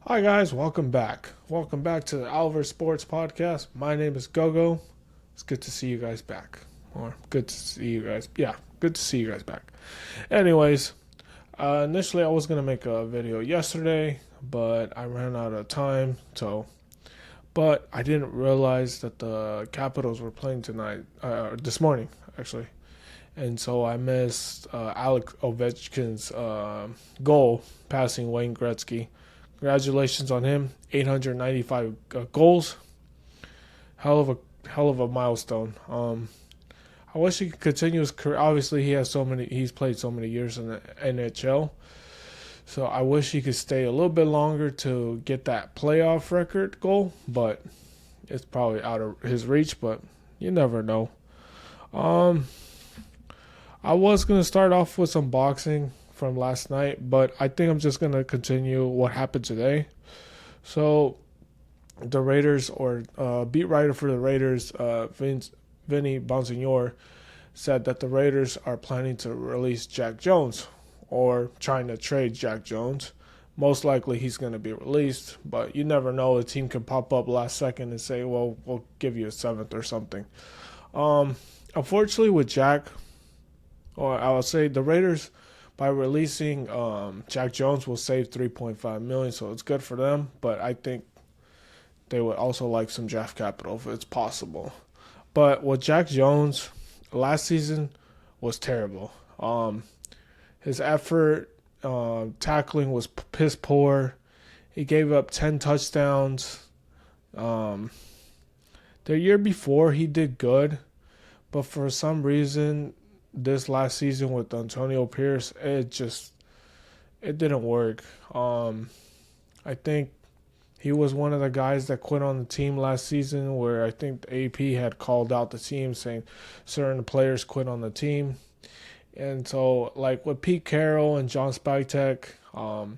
Hi guys, welcome back. Welcome back to the Oliver Sports Podcast. My name is Gogo. It's good to see you guys back. Or good to see you guys. Yeah, good to see you guys back. Anyways, initially I was gonna make a video yesterday, but I ran out of time. But I didn't realize that the Capitals were playing tonight, this morning actually, and so I missed Alex Ovechkin's goal passing Wayne Gretzky. Congratulations on him. 895 goals. Hell of a milestone. I wish he could continue his career. Obviously, he's played so many years in the NHL. So I wish he could stay a little bit longer to get that playoff record goal, but it's probably out of his reach, but you never know. Um I was gonna start off with some boxing from last night, but I think I'm just gonna continue what happened today. So the Raiders, or beat writer for the Raiders, Vinny Bonsignor, said that the Raiders are planning to release Jack Jones, or trying to trade Jack Jones. Most likely he's going to be released, but you never know. A team can pop up last second and say, well, we'll give you a seventh or something. Um, Unfortunately, with Jack, or I would say the Raiders, by releasing Jack Jones, will save 3.5 million, so it's good for them. But I think they would also like some draft capital if it's possible. But with Jack Jones, last season was terrible. His effort, tackling was piss poor. He gave up 10 touchdowns. Um, the year before, he did good, but for some reason, this last season with Antonio Pierce, it didn't work. I think he was one of the guys that quit on the team last season, where I think the AP had called out the team saying certain players quit on the team. And so, like with Pete Carroll and John Spivak, well,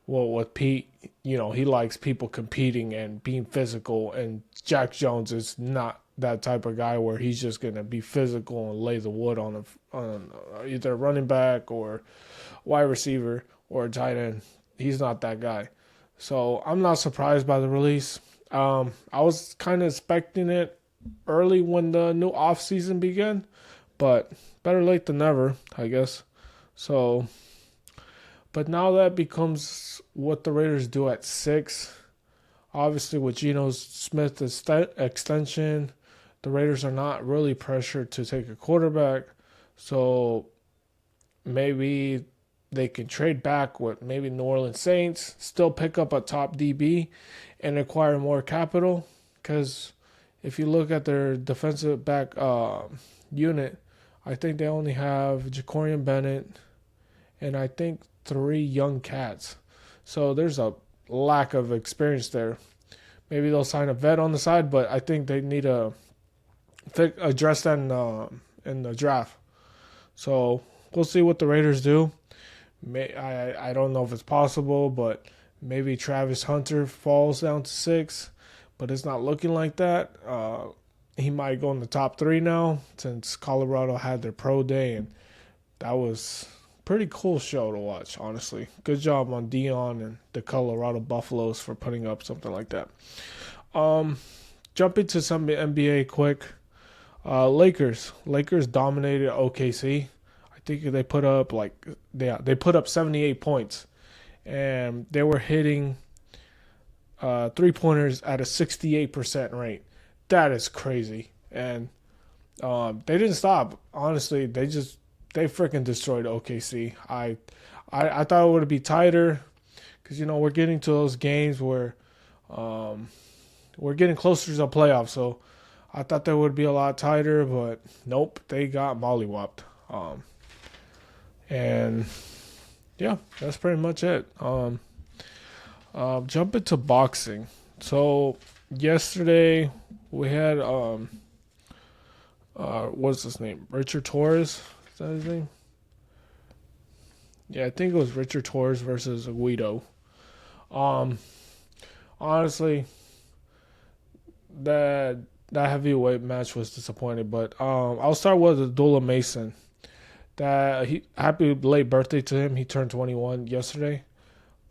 with Pete, he likes people competing and being physical, and Jack Jones is not that type of guy where he's just gonna be physical and lay the wood on either a running back or wide receiver or a tight end. He's not that guy. So I'm not surprised by the release. I was kind of expecting it early when the new off season began, but better late than never, I guess. So, but now that becomes what the Raiders do at six. Obviously, with Geno Smith's extension, the Raiders are not really pressured to take a quarterback. So maybe they can trade back with maybe New Orleans Saints, still pick up a top DB, and acquire more capital. Because if you look at their defensive back unit, I think they only have Jacorian Bennett and I think three young cats. So there's a lack of experience there. Maybe they'll sign a vet on the side, but I think they need to address that in the draft. So we'll see what the Raiders do. I don't know if it's possible, but maybe Travis Hunter falls down to six, but it's not looking like that. He might go in the top three now, since Colorado had their pro day, and that was pretty cool show to watch, honestly. Good job on Dion and the Colorado Buffaloes for putting up something like that. Um, Jumping to some NBA quick. Lakers dominated OKC. I think they put up 78 points, and they were hitting 3 pointers at a 68% rate. That is crazy, and they didn't stop. Honestly, they freaking destroyed OKC. I thought it would be tighter, because we're getting to those games where we're getting closer to the playoffs. So I thought that would be a lot tighter, but nope, they got mollywopped. And yeah, that's pretty much it. Jump into boxing. So yesterday we had what's his name? Richard Torres. Is that his name? Yeah, I think it was Richard Torres versus Guido. Um, Honestly, that that heavyweight match was disappointing, but I'll start with Abdullah Mason. That he happy late birthday to him. He turned 21 yesterday,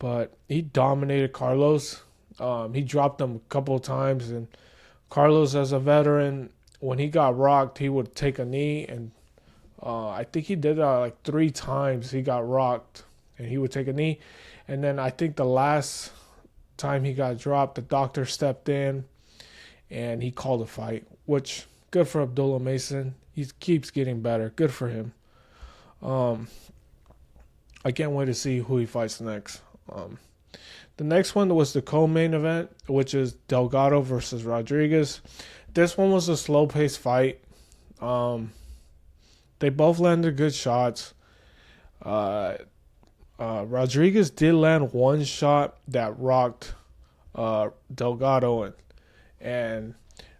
but he dominated Carlos. He dropped him a couple of times, and Carlos, as a veteran, when he got rocked, he would take a knee, and I think he did that like 3 times. He got rocked, and he would take a knee, and then I think the last time he got dropped, the doctor stepped in, and he called a fight, which good for Abdullah Mason. He keeps getting better. Good for him. Um, I can't wait to see who he fights next. The next one was the co-main event, which is Delgado versus Rodriguez. This one was a slow-paced fight. They both landed good shots. Rodriguez did land one shot that rocked Delgado, and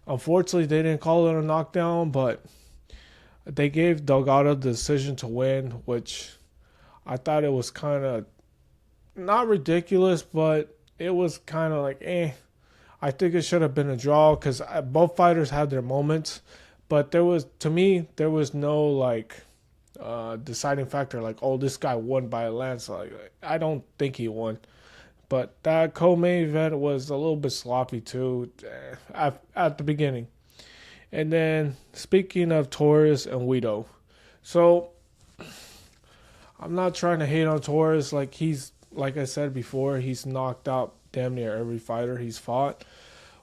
unfortunately they didn't call it a knockdown, but they gave Delgado the decision to win, which I thought it was kind of not ridiculous, but it was kind of like, I think it should have been a draw because both fighters had their moments, but to me, there was no like deciding factor like, oh, this guy won by a landslide. I don't think he won. But that co-main event was a little bit sloppy too at the beginning. And then speaking of Torres and Guido, so I'm not trying to hate on Torres. Like I said before, he's knocked out damn near every fighter he's fought.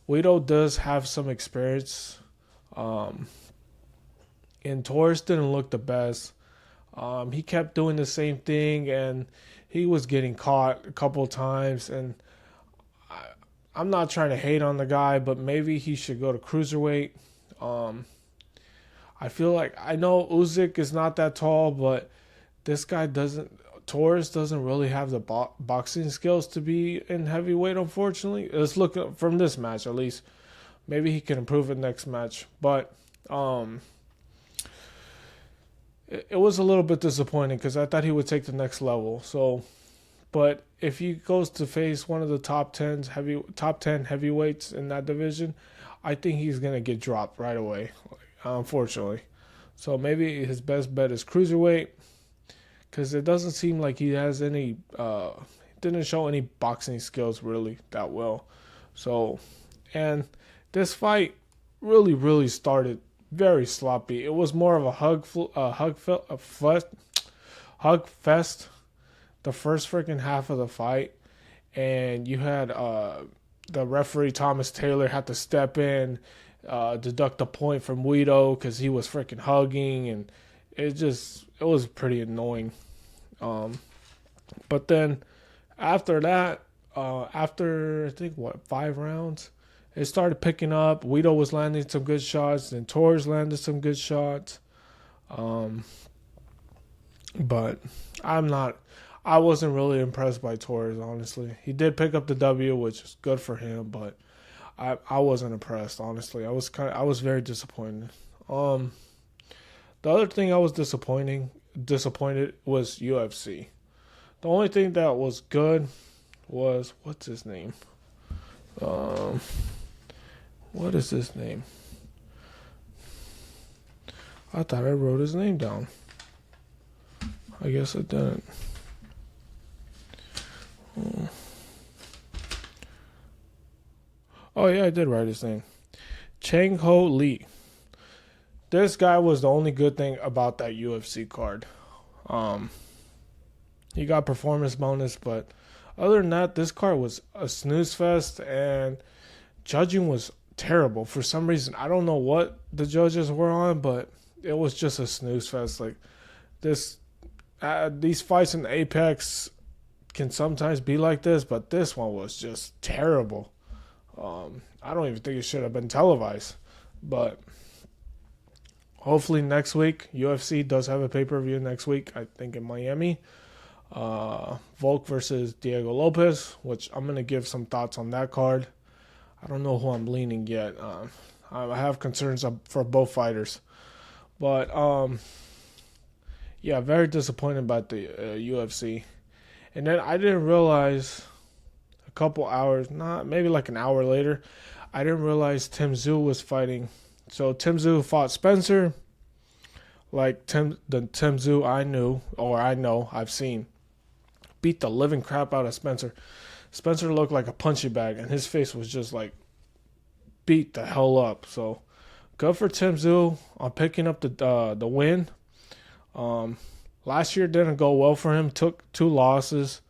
Guido does have some experience. And Torres didn't look the best. He kept doing the same thing, and he was getting caught a couple of times. And I'm not trying to hate on the guy, but maybe he should go to cruiserweight. I feel like, I know Usyk is not that tall, but this guy Torres doesn't really have the boxing skills to be in heavyweight, unfortunately. Let's look from this match at least. Maybe he can improve it next match. But it was a little bit disappointing because I thought he would take the next level. So, but if he goes to face one of the top 10 heavyweights in that division, I think he's gonna get dropped right away, unfortunately. So maybe his best bet is cruiserweight, because it doesn't seem like he has any. Didn't show any boxing skills really that well. So, and this fight really started very sloppy. It was more of a hug fest the first freaking half of the fight, and you had the referee Thomas Taylor had to step in, deduct a point from Guido because he was freaking hugging, and it was pretty annoying. But then after that, after I think 5 rounds, it started picking up. Guido was landing some good shots, and Torres landed some good shots. But I wasn't really impressed by Torres, honestly. He did pick up the W, which is good for him, but I wasn't impressed, honestly. I was very disappointed. The other thing I was disappointed was UFC. The only thing that was good was, what's his name? What is his name? I thought I wrote his name down. I guess I didn't. Oh yeah, I did write his name. Chang Ho Lee. This guy was the only good thing about that UFC card. He got performance bonus, but other than that, this card was a snooze fest, and judging was terrible. For some reason, I don't know what the judges were on, but it was just a snooze fest. Like these fights in Apex can sometimes be like this, but this one was just terrible. I don't even think it should have been televised, but hopefully next week, UFC does have a pay-per-view next week, I think in Miami. Volk versus Diego Lopez, which I'm going to give some thoughts on that card. I don't know who I'm leaning yet. I have concerns for both fighters. But, yeah, very disappointed about the UFC. And then I didn't realize a couple hours, maybe like an hour later, I didn't realize Tim Tszyu was fighting. So Tim Tszyu fought Spencer. Like the Tim Tszyu I know, I've seen. beat the living crap out of Spencer. Spencer looked like a punching bag, and his face was just like beat the hell up. So good for Tim Tszyu on picking up the win. Last year didn't go well for him. Took 2 losses.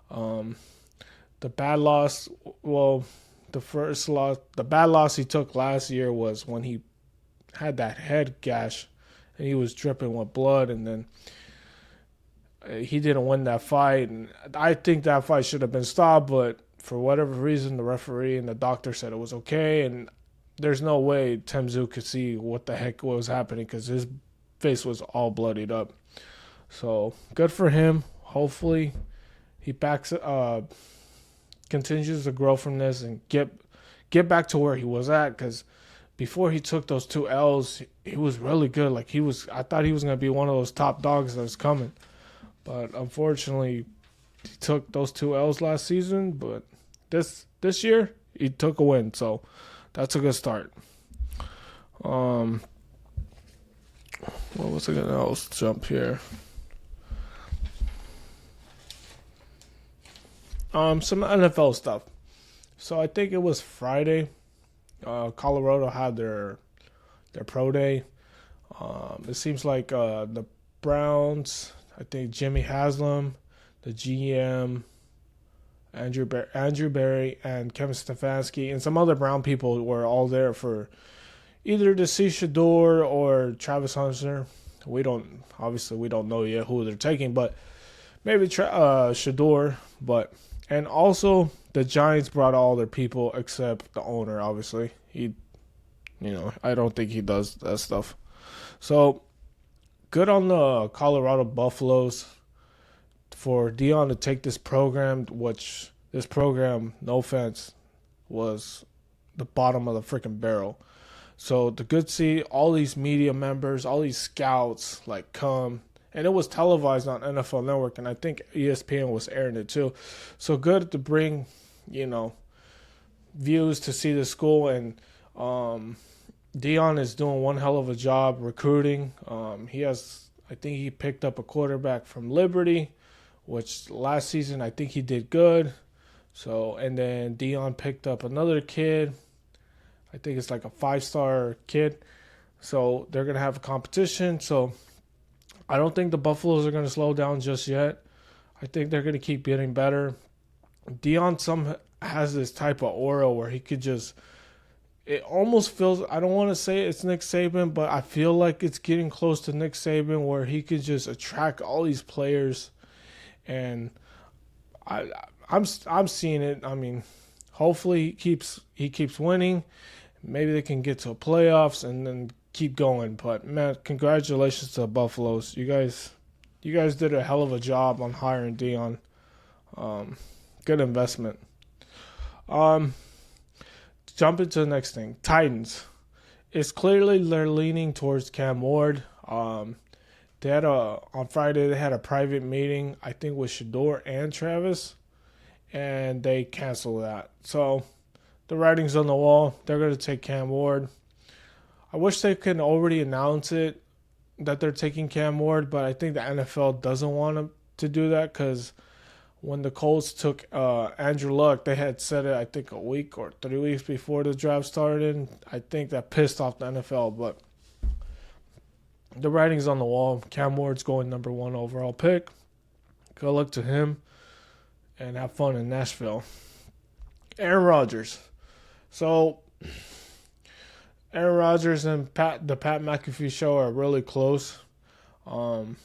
The bad loss, well, the bad loss he took last year was when he had that head gash and he was dripping with blood, and then he didn't win that fight. And I think that fight should have been stopped, but for whatever reason, the referee and the doctor said it was okay, and there's no way Tim Tszyu could see what the heck was happening because his face was all bloodied up. So good for him. Hopefully he continues to grow from this and get back to where he was at, because before he took those 2 L's, he was really good. Like I thought he was going to be one of those top dogs that was coming. But unfortunately, he took those 2 L's last season, but this year he took a win. So that's a good start. What was I going to else jump here? Some NFL stuff. So I think it was Friday. Colorado had their pro day. It seems like the Browns, I think Jimmy Haslam, the GM, Andrew Berry, and Kevin Stefanski, and some other Brown people were all there for either to see Shador or Travis Hunter. We don't know yet who they're taking, but maybe Shador. And also the Giants brought all their people except the owner. Obviously, I don't think he does that stuff. So good on the Colorado Buffaloes for Deion to take this program, which this program, no offense, was the bottom of the freaking barrel. So the good to see all these media members, all these scouts come. And it was televised on NFL Network, and I think ESPN was airing it too. So good to bring, views to see the school. And Deion is doing one hell of a job recruiting. I think he picked up a quarterback from Liberty, which last season I think he did good. So, and then Deion picked up another kid. I think it's like a 5-star kid. So they're going to have a competition. So I don't think the Buffaloes are going to slow down just yet. I think they're going to keep getting better. Deion has this type of aura where he could just, it almost feels, I don't want to say it's Nick Saban, but I feel like it's getting close to Nick Saban where he could just attract all these players. And I'm seeing it. I mean, hopefully he keeps winning. Maybe they can get to playoffs and then keep going. But man, congratulations to the Buffaloes. You guys did a hell of a job on hiring Deion. Good investment. Jump into the next thing. Titans. It's clearly they're leaning towards Cam Ward. On Friday they had a private meeting, I think with Shador and Travis, and they canceled that. So the writing's on the wall. They're going to take Cam Ward. I wish they could already announce it that they're taking Cam Ward, but I think the NFL doesn't want them to do that because when the Colts took Andrew Luck, they had said it, I think, a week or 3 weeks before the draft started. I think that pissed off the NFL, but the writing's on the wall. Cam Ward's going number 1 overall pick. Good luck to him, and have fun in Nashville. Aaron Rodgers. So Aaron Rodgers and the Pat McAfee show are really close. And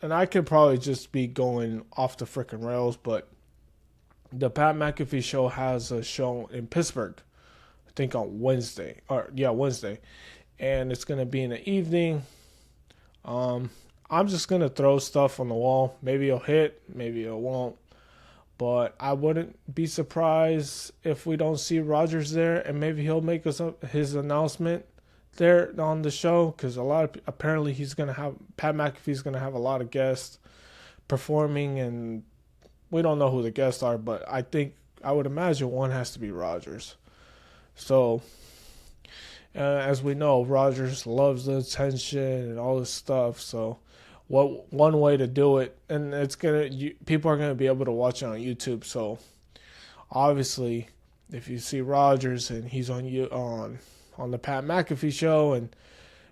I could probably just be going off the freaking rails, but the Pat McAfee show has a show in Pittsburgh, I think on Wednesday. And it's going to be in the evening. I'm just going to throw stuff on the wall. Maybe it'll hit, maybe it won't. But I wouldn't be surprised if we don't see Rodgers there, and maybe he'll make his announcement there on the show, because apparently Pat McAfee's going to have a lot of guests performing, and we don't know who the guests are, but I would imagine one has to be Rodgers. So, as we know, Rodgers loves the attention and all this stuff, so what one way to do it, and people are gonna be able to watch it on YouTube. So obviously, if you see Rogers and he's on the Pat McAfee show, and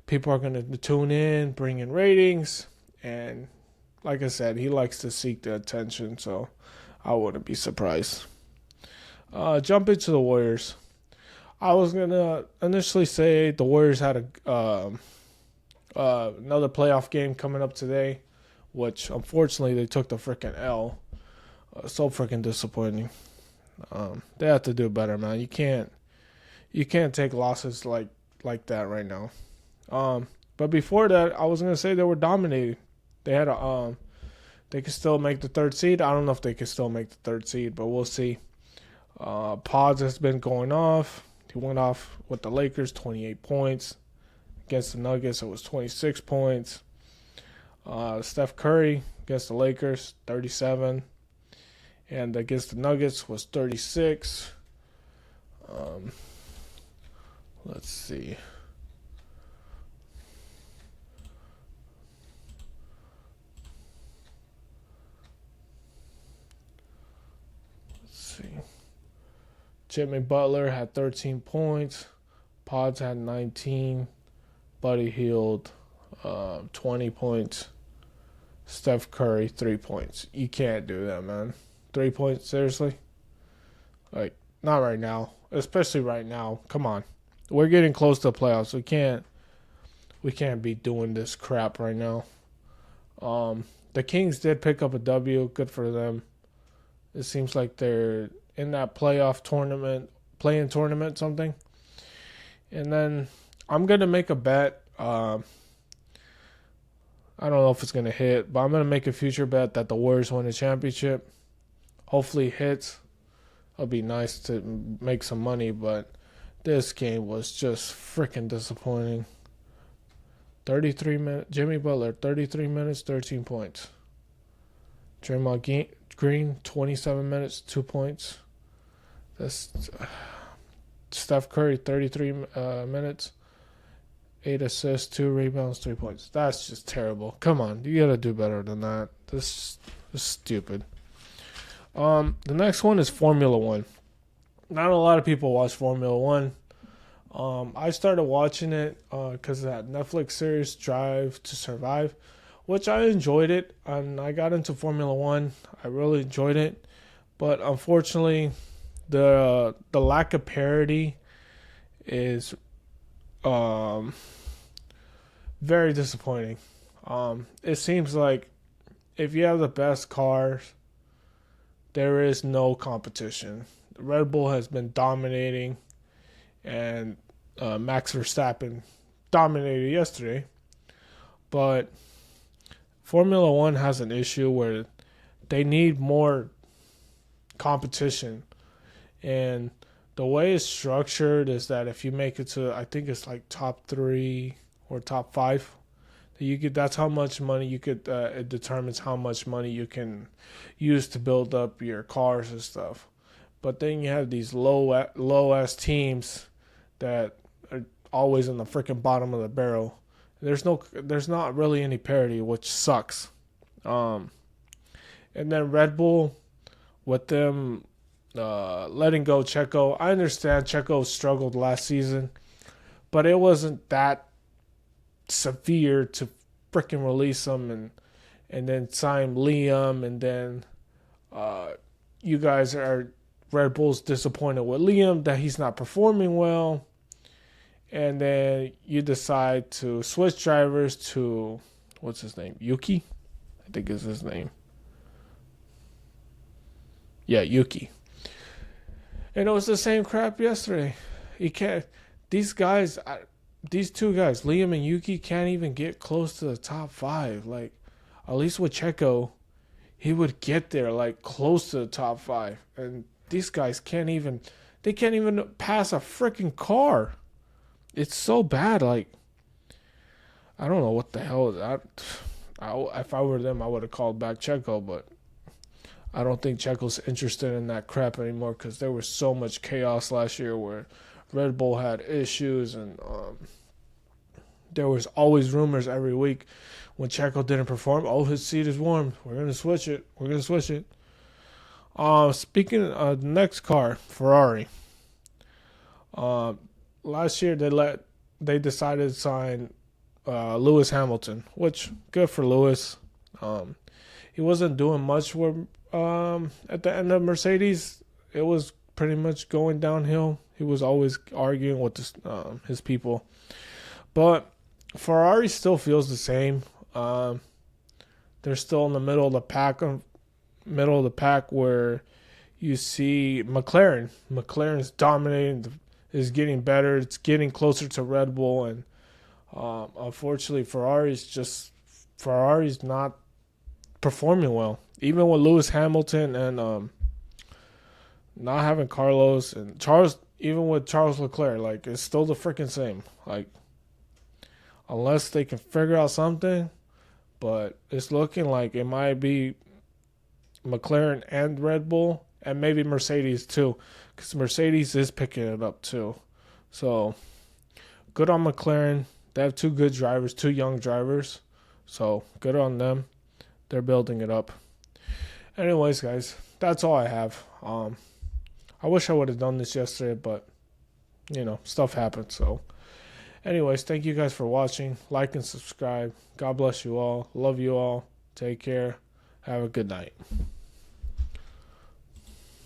people are gonna tune in, bring in ratings, and like I said, he likes to seek the attention. So I wouldn't be surprised. Jump into the Warriors. I was gonna initially say the Warriors had another playoff game coming up today, which unfortunately they took the freaking L. So freaking disappointing. They have to do better, man. You can't take losses like that right now. But before that, I was gonna say they were dominating. They had they could still make the third seed. I don't know if they could still make the third seed, but we'll see. Pods has been going off. He went off with the Lakers, 28 points. Against the Nuggets, it was 26 points. Steph Curry against the Lakers, 37. And against the Nuggets was 36. Let's see. Jimmy Butler had 13 points. Pods had 19. Buddy Hield, 20 points. Steph Curry, 3 points. You can't do that, man. 3 points, seriously? Like, not right now. Especially right now. Come on. We're getting close to the playoffs. We can't be doing this crap right now. The Kings did pick up a W. Good for them. It seems like they're in that play-in tournament, something. And then I'm going to make a bet. I don't know if it's going to hit, but I'm going to make a future bet that the Warriors win a championship. Hopefully it hits. It'll be nice to make some money, but this game was just freaking disappointing. 33 minutes. Jimmy Butler, 33 minutes, 13 points. Draymond Green, 27 minutes, 2 points. Steph Curry, 33 minutes, 8 assists, 2 rebounds, 3 points. That's just terrible. Come on, you gotta do better than that. This is stupid. The next one is Formula One. Not a lot of people watch Formula One. I started watching it because of that Netflix series Drive to Survive, which I enjoyed it, and I got into Formula One. I really enjoyed it, but unfortunately, the lack of parity is very disappointing. It seems like if you have the best cars, there is no competition. Red Bull has been dominating, and Max Verstappen dominated yesterday. But Formula One has an issue where they need more competition. And the way it's structured is that if you make it to, I think it's like top 3 or top 5, that's how much money you could. It determines how much money you can use to build up your cars and stuff. But then you have these low ass teams that are always in the freaking bottom of the barrel. There's not really any parity, which sucks. And then Red Bull, with them letting go Checo. I understand Checo struggled last season, but it wasn't that severe to freaking release him and then sign Liam, and then you guys are Red Bull's disappointed with Liam that he's not performing well, and then you decide to switch drivers to what's his name, Yuki, I think is his name. Yeah, Yuki. And it was the same crap yesterday. These two guys, Liam and Yuki, can't even get close to the top 5. Like, at least with Checo, he would get there, like, close to the top 5. And these guys can't even pass a freaking car. It's so bad. Like, I don't know what the hell is that. If I were them, I would have called back Checo, but I don't think Checo's interested in that crap anymore because there was so much chaos last year where Red Bull had issues and There was always rumors every week when Checo didn't perform. Oh, his seat is warm. We're gonna switch it. We're gonna switch it. Speaking of the next car, Ferrari. Uh, Last year they decided to sign Lewis Hamilton, which good for Lewis. Um, he wasn't doing much at the end of Mercedes. It was pretty much going downhill. He was always arguing with his people, but Ferrari still feels the same. They're still in the middle of the pack where you see McLaren. McLaren's dominating, is getting better. It's getting closer to Red Bull, and unfortunately, Ferrari's not performing well. Even with Lewis Hamilton and not having Carlos and Charles, even with Charles Leclerc, like it's still the freaking same. Like unless they can figure out something, but it's looking like it might be McLaren and Red Bull, and maybe Mercedes too, because Mercedes is picking it up too. So good on McLaren. They have two good drivers, two young drivers. So good on them. They're building it up. Anyways, guys, that's all I have. I wish I would have done this yesterday, but stuff happens. So anyways, thank you guys for watching. Like and subscribe. God bless you all. Love you all. Take care. Have a good night.